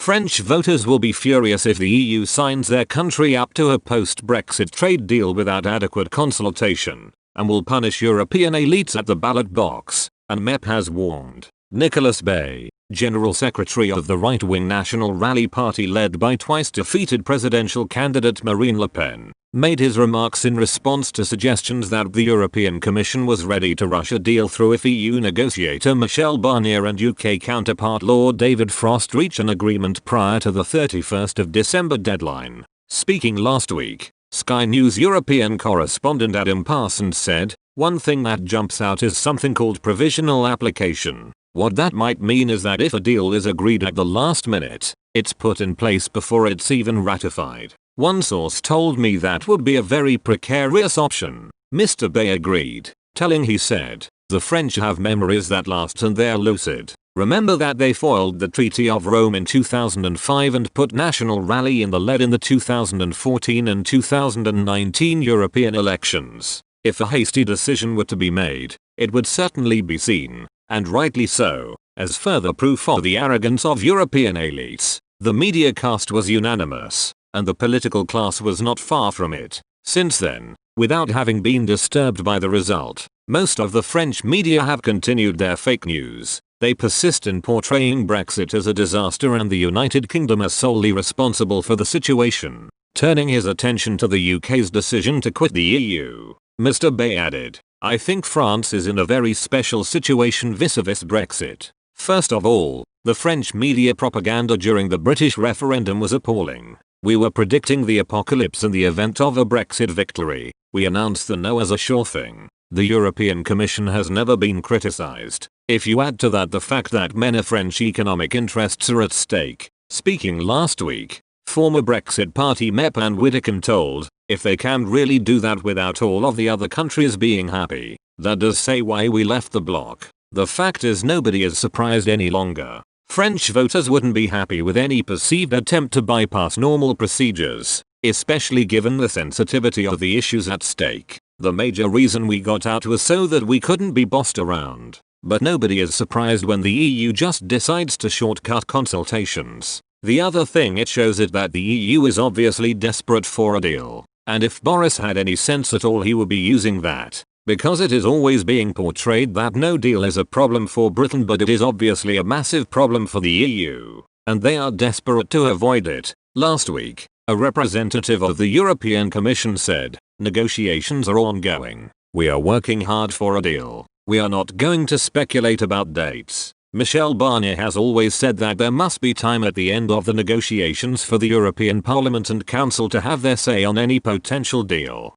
French voters will be furious if the EU signs their country up to a post-Brexit trade deal without adequate consultation, and will punish European elites at the ballot box, and MEP has warned. Nicolas Bay, General Secretary of the right-wing National Rally Party led by twice-defeated presidential candidate Marine Le Pen, made his remarks in response to suggestions that the European Commission was ready to rush a deal through if EU negotiator Michel Barnier and UK counterpart Lord David Frost reach an agreement prior to the 31st of December deadline. Speaking last week, Sky News European correspondent Adam Parsons said, "One thing that jumps out is something called provisional application. What that might mean is that if a deal is agreed at the last minute, it's put in place before it's even ratified. One source told me that would be a very precarious option." Mr. Bay agreed, telling he said, "The French have memories that last and they're lucid. Remember that they foiled the Treaty of Rome in 2005 and put National Rally in the lead in the 2014 and 2019 European elections. If a hasty decision were to be made, it would certainly be seen, and rightly so, as further proof of the arrogance of European elites. The media cast was unanimous, and the political class was not far from it. Since then, without having been disturbed by the result, most of the French media have continued their fake news. They persist in portraying Brexit as a disaster and the United Kingdom as solely responsible for the situation." Turning his attention to the UK's decision to quit the EU, Mr. Bay added, "I think France is in a very special situation vis-a-vis Brexit. First of all, the French media propaganda during the British referendum was appalling. We were predicting the apocalypse in the event of a Brexit victory. We announced the no as a sure thing. The European Commission has never been criticised. If you add to that the fact that many French economic interests are at stake." Speaking last week, former Brexit Party MEP Anne Widdecombe told, "If they can really do that without all of the other countries being happy, that does say why we left the bloc. The fact is nobody is surprised any longer. French voters wouldn't be happy with any perceived attempt to bypass normal procedures, especially given the sensitivity of the issues at stake. The major reason we got out was so that we couldn't be bossed around. But nobody is surprised when the EU just decides to shortcut consultations. The other thing it shows is that the EU is obviously desperate for a deal. And if Boris had any sense at all he would be using that. Because it is always being portrayed that no deal is a problem for Britain, but it is obviously a massive problem for the EU. And they are desperate to avoid it." Last week, a representative of the European Commission said, "Negotiations are ongoing. We are working hard for a deal. We are not going to speculate about dates." Michel Barnier has always said that there must be time at the end of the negotiations for the European Parliament and Council to have their say on any potential deal.